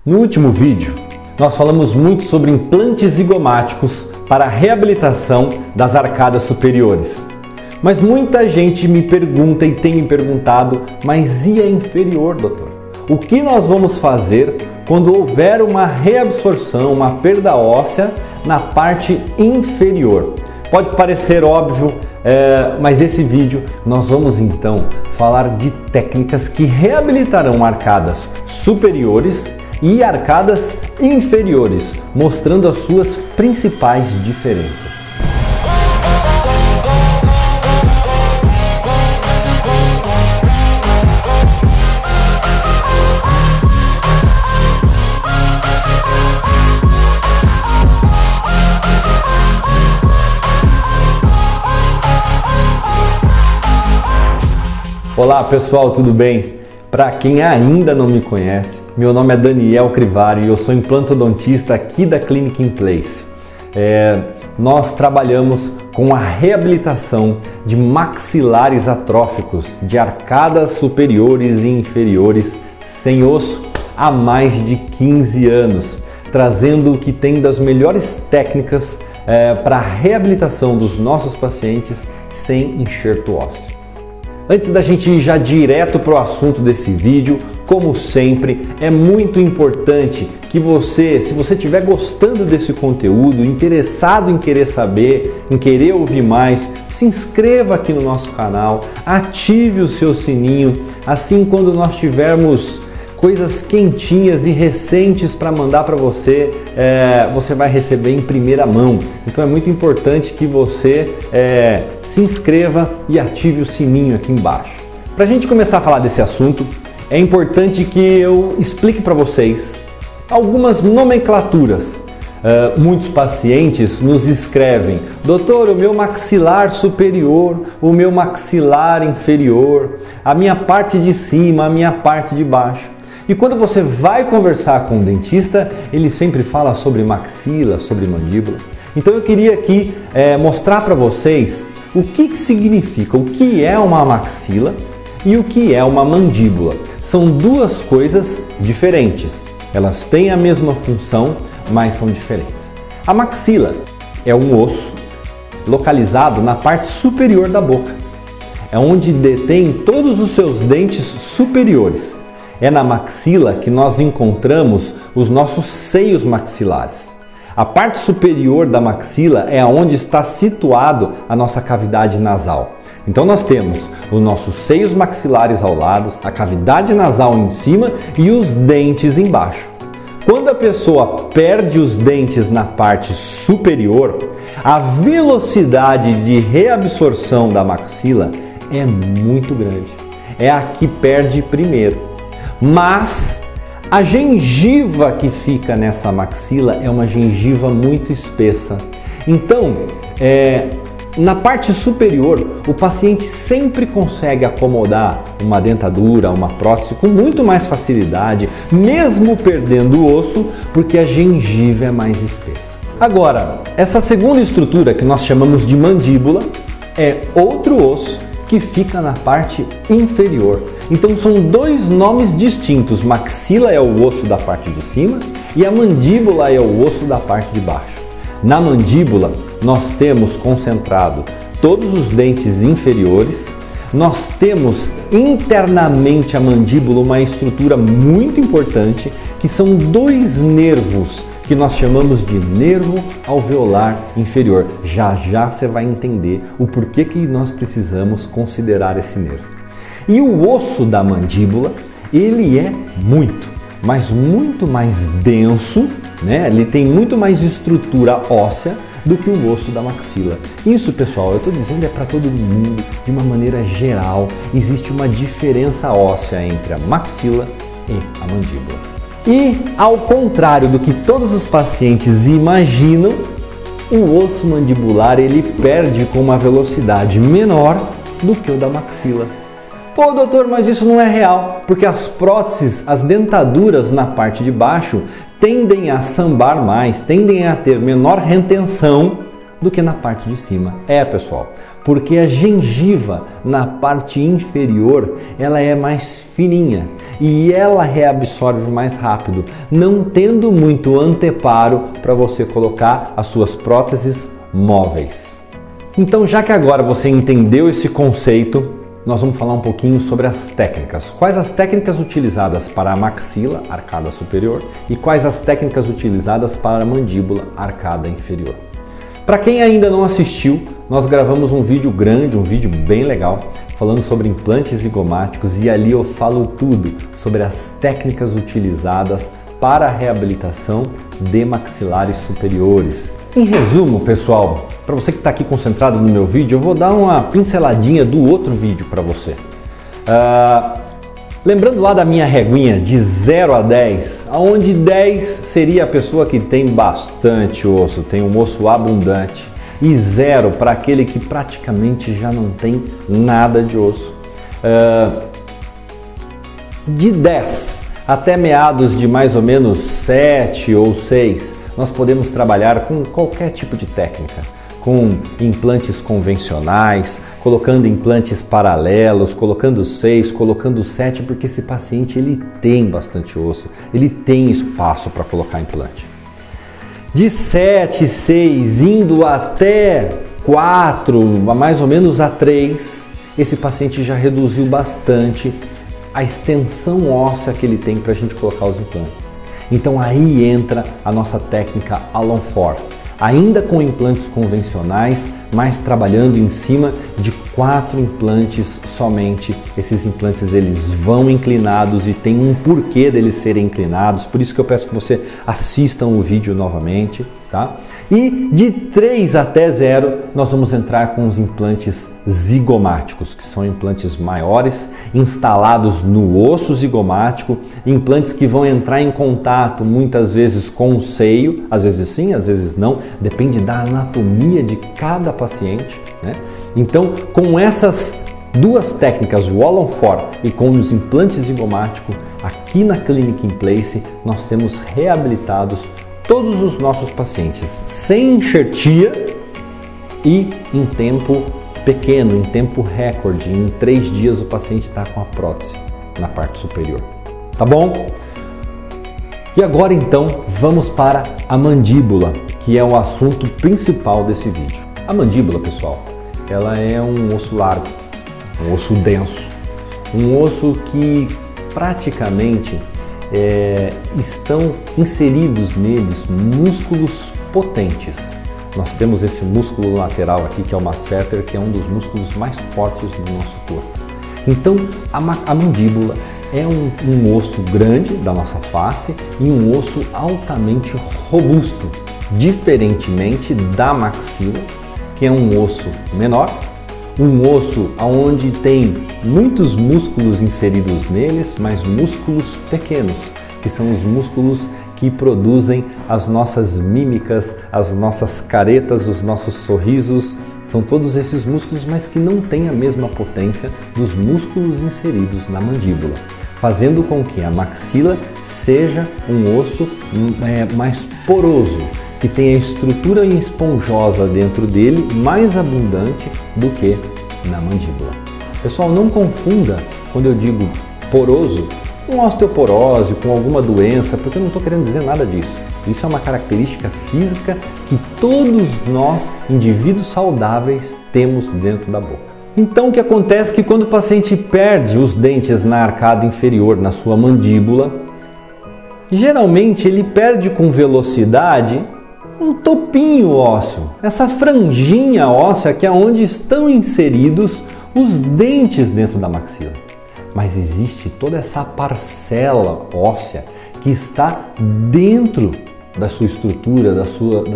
No último vídeo, nós falamos muito sobre implantes zigomáticos para a reabilitação das arcadas superiores. Mas muita gente me pergunta e tem me perguntado, mas e a inferior, doutor? O que nós vamos fazer quando houver uma reabsorção, uma perda óssea na parte inferior? Pode parecer óbvio, mas esse vídeo nós vamos então falar de técnicas que reabilitarão arcadas superiores e arcadas inferiores, mostrando as suas principais diferenças. Olá pessoal, tudo bem? Para quem ainda não me conhece, meu nome é Daniel Crivari e eu sou implantodontista aqui da Clinic In Place. Nós trabalhamos com a reabilitação de maxilares atróficos, de arcadas superiores e inferiores sem osso há mais de 15 anos, trazendo o que tem das melhores técnicas para a reabilitação dos nossos pacientes sem enxerto ósseo. Antes da gente ir já direto para o assunto desse vídeo, como sempre, é muito importante que você, se você estiver gostando desse conteúdo, interessado em querer saber, em querer ouvir mais, se inscreva aqui no nosso canal, ative o seu sininho, assim quando nós tivermos coisas quentinhas e recentes para mandar para você, você vai receber em primeira mão. Então é muito importante que você se inscreva e ative o sininho aqui embaixo. Para a gente começar a falar desse assunto, é importante que eu explique para vocês algumas nomenclaturas. Muitos pacientes nos escrevem: doutor, o meu maxilar superior, o meu maxilar inferior, a minha parte de cima, a minha parte de baixo. E quando você vai conversar com o dentista, ele sempre fala sobre maxila, sobre mandíbula. Então eu queria aqui mostrar para vocês o que significa, o que é uma maxila e o que é uma mandíbula. São duas coisas diferentes. Elas têm a mesma função, mas são diferentes. A maxila é um osso localizado na parte superior da boca. É onde detém todos os seus dentes superiores. É na maxila que nós encontramos os nossos seios maxilares. A parte superior da maxila é onde está situado a nossa cavidade nasal. Então nós temos os nossos seios maxilares ao lado, a cavidade nasal em cima e os dentes embaixo. Quando a pessoa perde os dentes na parte superior, a velocidade de reabsorção da maxila é muito grande. É a que perde primeiro. Mas a gengiva que fica nessa maxila é uma gengiva muito espessa. Então, na parte superior, o paciente sempre consegue acomodar uma dentadura, uma prótese com muito mais facilidade, mesmo perdendo o osso, porque a gengiva é mais espessa. Agora, essa segunda estrutura que nós chamamos de mandíbula é outro osso que fica na parte inferior. Então são dois nomes distintos. Maxila é o osso da parte de cima e a mandíbula é o osso da parte de baixo. Na mandíbula nós temos concentrado todos os dentes inferiores. Nós temos internamente a mandíbula uma estrutura muito importante, que são dois nervos que nós chamamos de nervo alveolar inferior. Já já você vai entender o porquê que nós precisamos considerar esse nervo. E o osso da mandíbula, ele é muito mais denso, né? Ele tem muito mais estrutura óssea do que o osso da maxila. Isso, pessoal, eu estou dizendo para todo mundo, de uma maneira geral, existe uma diferença óssea entre a maxila e a mandíbula. E, ao contrário do que todos os pacientes imaginam, o osso mandibular ele perde com uma velocidade menor do que o da maxila. Pô, doutor, mas isso não é real, porque as próteses, as dentaduras na parte de baixo tendem a sambar mais, tendem a ter menor retenção do que na parte de cima. Pessoal, porque a gengiva na parte inferior ela é mais fininha e ela reabsorve mais rápido, não tendo muito anteparo para você colocar as suas próteses móveis. Então, já que agora você entendeu esse conceito, nós vamos falar um pouquinho sobre as técnicas. Quais as técnicas utilizadas para a maxila, arcada superior, e quais as técnicas utilizadas para a mandíbula, arcada inferior. Para quem ainda não assistiu, nós gravamos um vídeo grande, um vídeo bem legal, falando sobre implantes zigomáticos, e ali eu falo tudo sobre as técnicas utilizadas para a reabilitação de maxilares superiores. Em resumo, pessoal, para você que está aqui concentrado no meu vídeo, eu vou dar uma pinceladinha do outro vídeo para você. Lembrando lá da minha reguinha de 0 a 10, onde 10 seria a pessoa que tem bastante osso, tem um osso abundante, e 0 para aquele que praticamente já não tem nada de osso. De 10 até meados de mais ou menos 7 ou 6, nós podemos trabalhar com qualquer tipo de técnica, com implantes convencionais, colocando implantes paralelos, colocando 6, colocando 7, porque esse paciente ele tem bastante osso, ele tem espaço para colocar implante. De 7, 6, indo até 4, mais ou menos a 3, esse paciente já reduziu bastante a extensão óssea que ele tem para a gente colocar os implantes. Então aí entra a nossa técnica Alan Ford, ainda com implantes convencionais, mas trabalhando em cima de 4 implantes somente. Esses implantes eles vão inclinados e tem um porquê deles serem inclinados, por isso que eu peço que você assistam o vídeo novamente, tá? E de 3 até 0 nós vamos entrar com os implantes zigomáticos, que são implantes maiores, instalados no osso zigomático, implantes que vão entrar em contato muitas vezes com o seio, às vezes sim, às vezes não, depende da anatomia de cada paciente, né? Então, com essas duas técnicas, o Alan Ford e com os implantes zigomáticos, aqui na Clinic in Place nós temos reabilitados todos os nossos pacientes sem enxertia e em tempo pequeno, em tempo recorde. Em 3 dias o paciente está com a prótese na parte superior. Tá bom? E agora então vamos para a mandíbula, que é o assunto principal desse vídeo. A mandíbula, pessoal, ela é um osso largo, um osso denso, um osso que praticamente estão inseridos neles músculos potentes. Nós temos esse músculo lateral aqui, que é o masseter, que é um dos músculos mais fortes do nosso corpo. Então, a mandíbula é um osso grande da nossa face e um osso altamente robusto, diferentemente da maxila, que é um osso menor, um osso onde tem muitos músculos inseridos neles, mas músculos pequenos, que são os músculos que produzem as nossas mímicas, as nossas caretas, os nossos sorrisos. São todos esses músculos, mas que não têm a mesma potência dos músculos inseridos na mandíbula, fazendo com que a maxila seja um osso mais poroso, que tem a estrutura esponjosa dentro dele mais abundante do que na mandíbula. Pessoal, não confunda quando eu digo poroso com osteoporose, com alguma doença, porque eu não estou querendo dizer nada disso. Isso é uma característica física que todos nós, indivíduos saudáveis, temos dentro da boca. Então o que acontece é que quando o paciente perde os dentes na arcada inferior, na sua mandíbula, geralmente ele perde com velocidade um topinho ósseo, essa franjinha óssea que é onde estão inseridos os dentes dentro da maxila. Mas existe toda essa parcela óssea que está dentro da sua estrutura, da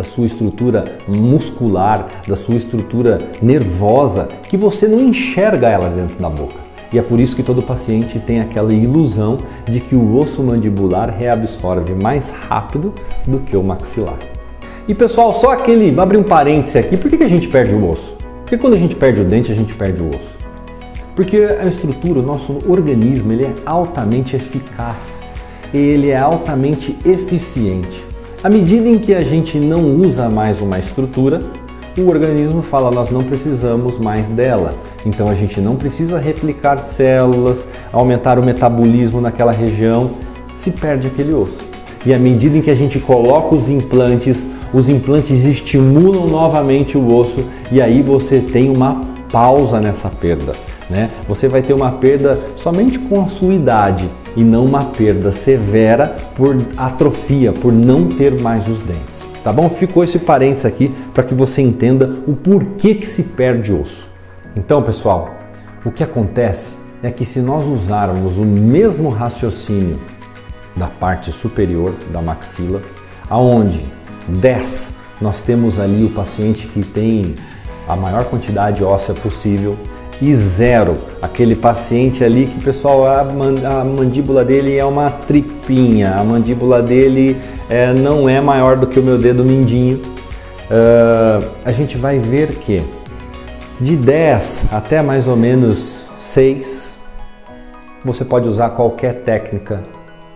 sua estrutura muscular, da sua estrutura nervosa, que você não enxerga ela dentro da boca. E é por isso que todo paciente tem aquela ilusão de que o osso mandibular reabsorve mais rápido do que o maxilar. E pessoal, só abre um parêntese aqui, por que a gente perde o osso? Porque quando a gente perde o dente, a gente perde o osso. Porque a estrutura, o nosso organismo, ele é altamente eficaz, ele é altamente eficiente. À medida em que a gente não usa mais uma estrutura, o organismo fala, nós não precisamos mais dela. Então a gente não precisa replicar células, aumentar o metabolismo naquela região, se perde aquele osso. E à medida em que a gente coloca os implantes estimulam novamente o osso e aí você tem uma pausa nessa perda, né? Você vai ter uma perda somente com a sua idade e não uma perda severa por atrofia, por não ter mais os dentes. Tá bom? Ficou esse parênteses aqui para que você entenda o porquê que se perde osso. Então, pessoal, o que acontece é que se nós usarmos o mesmo raciocínio da parte superior da maxila, aonde 10 nós temos ali o paciente que tem a maior quantidade óssea possível e 0 aquele paciente ali que, pessoal, a mandíbula dele é uma tripinha, a mandíbula dele não é maior do que o meu dedo mindinho. A gente vai ver que de 10 até mais ou menos 6 você pode usar qualquer técnica,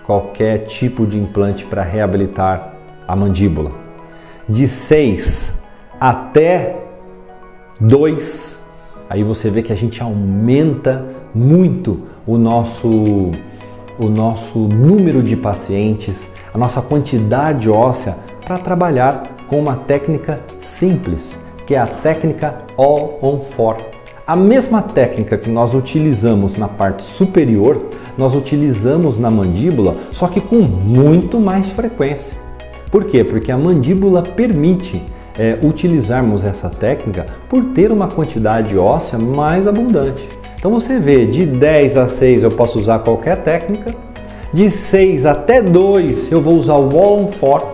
qualquer tipo de implante para reabilitar a mandíbula. De 6 até 2, aí você vê que a gente aumenta muito o nosso número de pacientes, a nossa quantidade óssea para trabalhar com uma técnica simples, que é a técnica All-on-4. A mesma técnica que nós utilizamos na parte superior, nós utilizamos na mandíbula, só que com muito mais frequência. Por quê? Porque a mandíbula permite utilizarmos essa técnica por ter uma quantidade óssea mais abundante. Então você vê, de 10 a 6 eu posso usar qualquer técnica, de 6 até 2 eu vou usar o All-on-4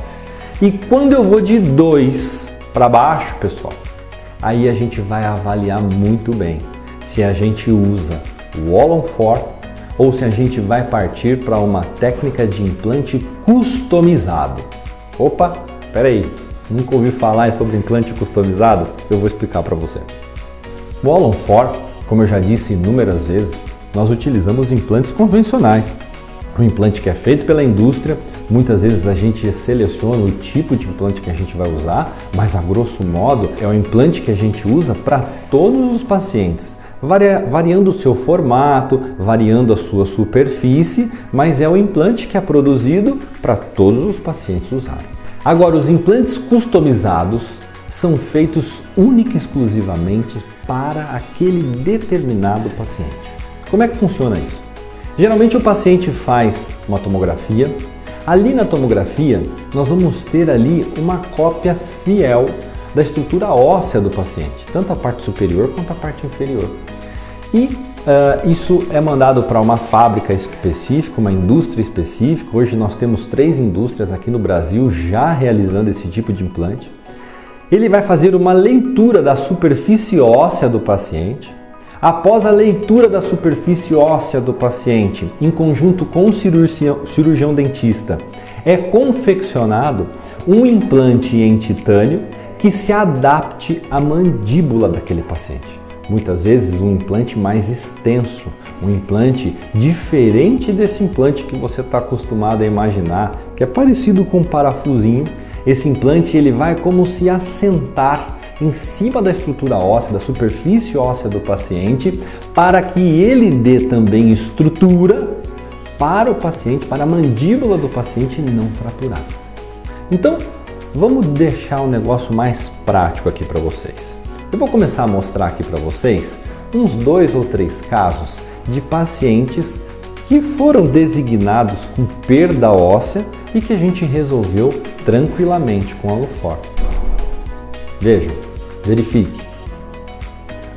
e quando eu vou de 2 para baixo, pessoal, aí a gente vai avaliar muito bem se a gente usa o All-on-4 ou se a gente vai partir para uma técnica de implante customizado. Opa, peraí, nunca ouvi falar sobre implante customizado? Eu vou explicar para você. O All-on-4, como eu já disse inúmeras vezes, nós utilizamos implantes convencionais. O implante que é feito pela indústria, muitas vezes a gente seleciona o tipo de implante que a gente vai usar, mas a grosso modo é o implante que a gente usa para todos os pacientes, variando o seu formato, variando a sua superfície, mas é o implante que é produzido para todos os pacientes usarem. Agora, os implantes customizados são feitos única e exclusivamente para aquele determinado paciente. Como é que funciona isso? Geralmente o paciente faz uma tomografia. Ali na tomografia nós vamos ter ali uma cópia fiel da estrutura óssea do paciente, tanto a parte superior quanto a parte inferior. E isso é mandado para uma fábrica específica, uma indústria específica. Hoje nós temos 3 indústrias aqui no Brasil já realizando esse tipo de implante. Ele vai fazer uma leitura da superfície óssea do paciente. Após a leitura da superfície óssea do paciente, em conjunto com o cirurgião dentista, é confeccionado um implante em titânio que se adapte à mandíbula daquele paciente. Muitas vezes um implante mais extenso, um implante diferente desse implante que você está acostumado a imaginar, que é parecido com um parafusinho. Esse implante ele vai como se assentar em cima da estrutura óssea, da superfície óssea do paciente, para que ele dê também estrutura para o paciente, para a mandíbula do paciente não fraturar. Então, vamos deixar um negócio mais prático aqui para vocês. Eu vou começar a mostrar aqui para vocês uns 2 ou 3 casos de pacientes que foram designados com perda óssea e que a gente resolveu tranquilamente com a All-on-4. Vejam, verifique.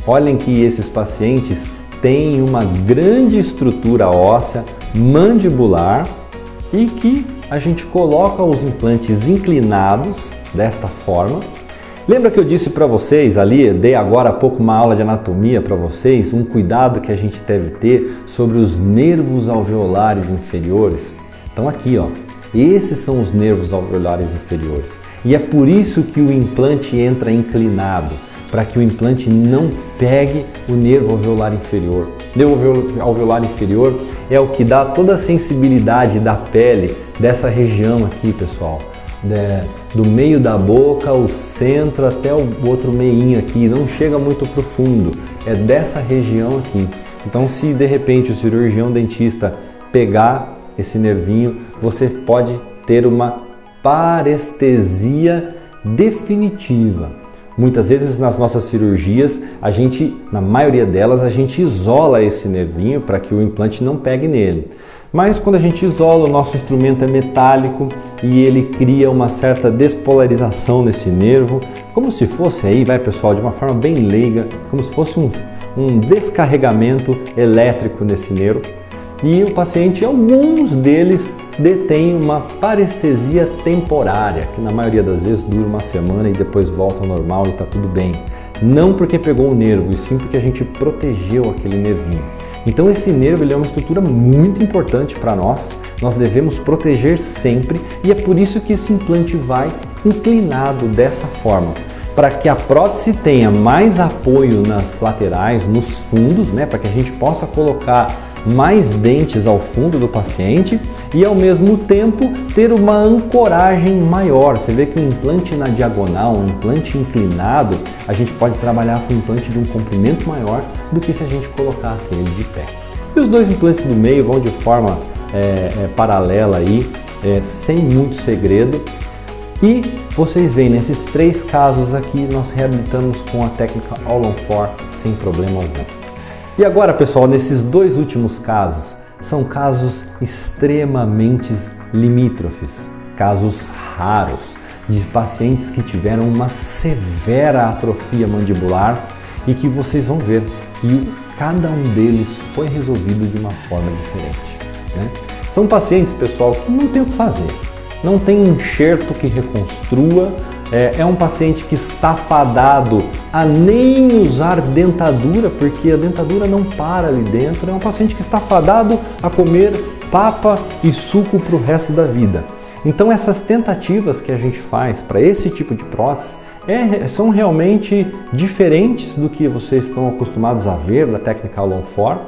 Olhem que esses pacientes têm uma grande estrutura óssea mandibular e que a gente coloca os implantes inclinados desta forma. Lembra que eu disse para vocês ali, dei agora há pouco uma aula de anatomia para vocês, um cuidado que a gente deve ter sobre os nervos alveolares inferiores? Então aqui, ó, esses são os nervos alveolares inferiores. E é por isso que o implante entra inclinado, para que o implante não pegue o nervo alveolar inferior. O nervo alveolar inferior é o que dá toda a sensibilidade da pele dessa região aqui, pessoal. do meio da boca, o centro até o outro meinho aqui, não chega muito profundo, é dessa região aqui. Então, se de repente o cirurgião dentista pegar esse nervinho, você pode ter uma parestesia definitiva. Muitas vezes nas nossas cirurgias, na maioria delas, a gente isola esse nervinho para que o implante não pegue nele. Mas quando a gente isola, o nosso instrumento é metálico e ele cria uma certa despolarização nesse nervo, como se fosse aí, pessoal, de uma forma bem leiga, como se fosse um descarregamento elétrico nesse nervo. E o paciente, alguns deles, detêm uma parestesia temporária, que na maioria das vezes dura uma semana e depois volta ao normal e está tudo bem. Não porque pegou o nervo, e sim porque a gente protegeu aquele nervinho. Então esse nervo ele é uma estrutura muito importante para nós devemos proteger sempre e é por isso que esse implante vai inclinado dessa forma, para que a prótese tenha mais apoio nas laterais, nos fundos, para que a gente possa colocar mais dentes ao fundo do paciente e ao mesmo tempo ter uma ancoragem maior. Você vê que um implante na diagonal, um implante inclinado, a gente pode trabalhar com um implante de um comprimento maior do que se a gente colocasse ele de pé. E os dois implantes do meio vão de forma paralela aí, sem muito segredo. E vocês veem, nesses 3 casos aqui, nós reabilitamos com a técnica All-on-4 sem problema algum. E agora, pessoal, nesses 2 últimos casos, são casos extremamente limítrofes, casos raros, de pacientes que tiveram uma severa atrofia mandibular e que vocês vão ver que cada um deles foi resolvido de uma forma diferente. São pacientes, pessoal, que não tem o que fazer, não tem enxerto que reconstrua, é um paciente que está fadado a nem usar dentadura, porque a dentadura não para ali dentro, é um paciente que está fadado a comer papa e suco para o resto da vida. Então essas tentativas que a gente faz para esse tipo de prótese são realmente diferentes do que vocês estão acostumados a ver da técnica All-on-4,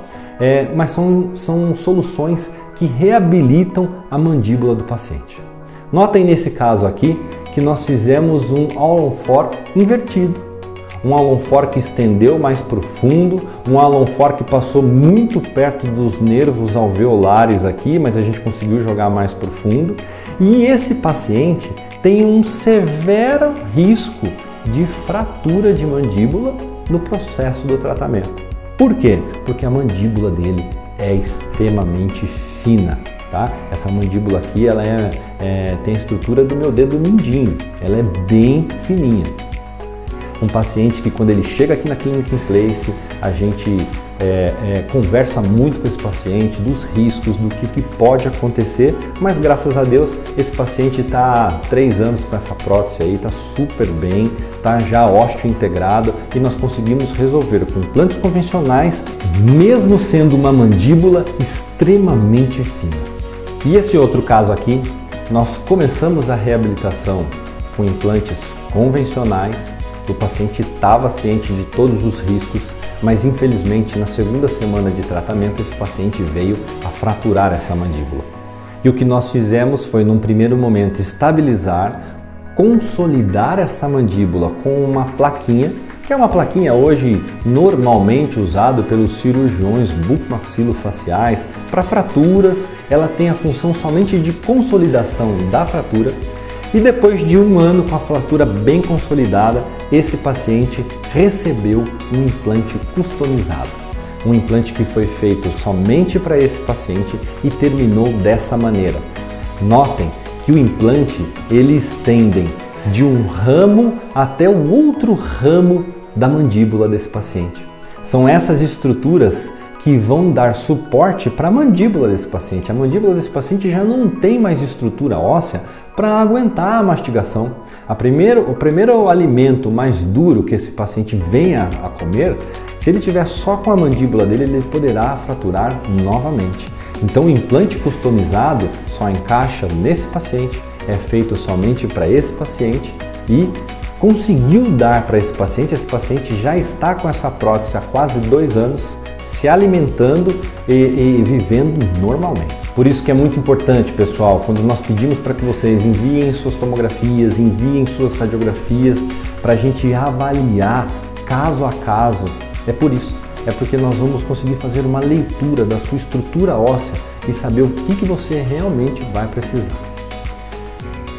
mas são soluções que reabilitam a mandíbula do paciente. Notem nesse caso aqui que nós fizemos um All-on-4 invertido, um All-on-4 que estendeu mais profundo, um All-on-4 que passou muito perto dos nervos alveolares aqui, mas a gente conseguiu jogar mais profundo. E esse paciente tem um severo risco de fratura de mandíbula no processo do tratamento. Por quê? Porque a mandíbula dele é extremamente fina. Tá? Essa mandíbula aqui ela tem a estrutura do meu dedo mindinho, ela é bem fininha. Um paciente que quando ele chega aqui na Clinic in Place, a gente conversa muito com esse paciente dos riscos, do que pode acontecer, mas graças a Deus esse paciente está há 3 anos com essa prótese aí, está super bem, está já ósseo integrado e nós conseguimos resolver com implantes convencionais, mesmo sendo uma mandíbula extremamente fina. E esse outro caso aqui, nós começamos a reabilitação com implantes convencionais, o paciente estava ciente de todos os riscos, mas infelizmente na 2ª semana de tratamento esse paciente veio a fraturar essa mandíbula. E o que nós fizemos foi, num primeiro momento, estabilizar, consolidar essa mandíbula com uma plaquinha, que é uma plaquinha hoje normalmente usada pelos cirurgiões bucomaxilofaciais para fraturas. Ela tem a função somente de consolidação da fratura e depois de 1 ano com a fratura bem consolidada, esse paciente recebeu um implante customizado. Um implante que foi feito somente para esse paciente e terminou dessa maneira. Notem que o implante ele estende de um ramo até o outro ramo da mandíbula desse paciente. São essas estruturas que vão dar suporte para a mandíbula desse paciente. A mandíbula desse paciente já não tem mais estrutura óssea para aguentar a mastigação. O primeiro alimento mais duro que esse paciente venha a comer, se ele tiver só com a mandíbula dele, ele poderá fraturar novamente. Então o implante customizado só encaixa nesse paciente, é feito somente para esse paciente e conseguiu dar para esse paciente já está com essa prótese há quase 2 anos, se alimentando e vivendo normalmente. Por isso que é muito importante, pessoal, quando nós pedimos para que vocês enviem suas tomografias, enviem suas radiografias, para a gente avaliar caso a caso. É por isso, é porque nós vamos conseguir fazer uma leitura da sua estrutura óssea e saber o que você realmente vai precisar.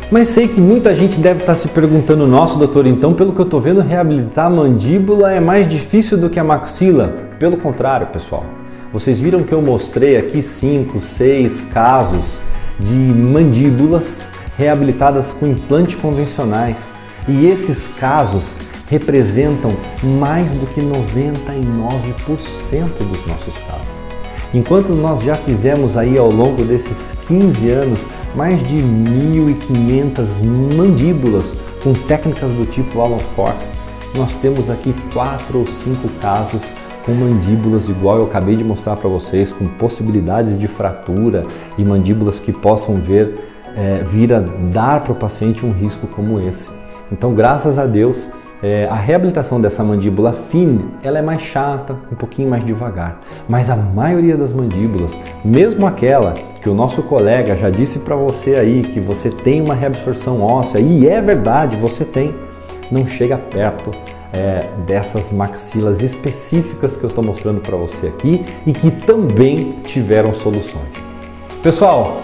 Mas sei que muita gente deve estar se perguntando, nossa doutor, então pelo que eu estou vendo, reabilitar a mandíbula é mais difícil do que a maxila. Pelo contrário, pessoal. Vocês viram que eu mostrei aqui 5, 6 casos de mandíbulas reabilitadas com implantes convencionais. E esses casos representam mais do que 99% dos nossos casos. Enquanto nós já fizemos aí ao longo desses 15 anos mais de 1.500 mandíbulas com técnicas do tipo Alan Fork, nós temos aqui 4 ou 5 casos com mandíbulas igual eu acabei de mostrar para vocês, com possibilidades de fratura e mandíbulas que possam vir a dar para o paciente um risco como esse. Então, graças a Deus, a reabilitação dessa mandíbula fina, ela é mais chata, um pouquinho mais devagar. Mas a maioria das mandíbulas, mesmo aquela que o nosso colega já disse para você aí, que você tem uma reabsorção óssea, e é verdade, você tem, não chega perto dessas maxilas específicas que eu estou mostrando para você aqui e que também tiveram soluções. Pessoal,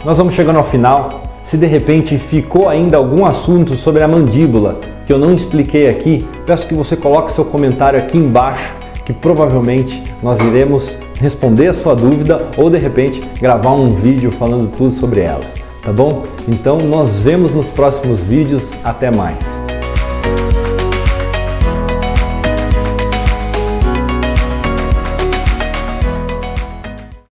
nós vamos chegando ao final. Se de repente ficou ainda algum assunto sobre a mandíbula que eu não expliquei aqui, peço que você coloque seu comentário aqui embaixo, que provavelmente nós iremos responder a sua dúvida ou de repente gravar um vídeo falando tudo sobre ela, tá bom? Então nós vemos nos próximos vídeos, até mais!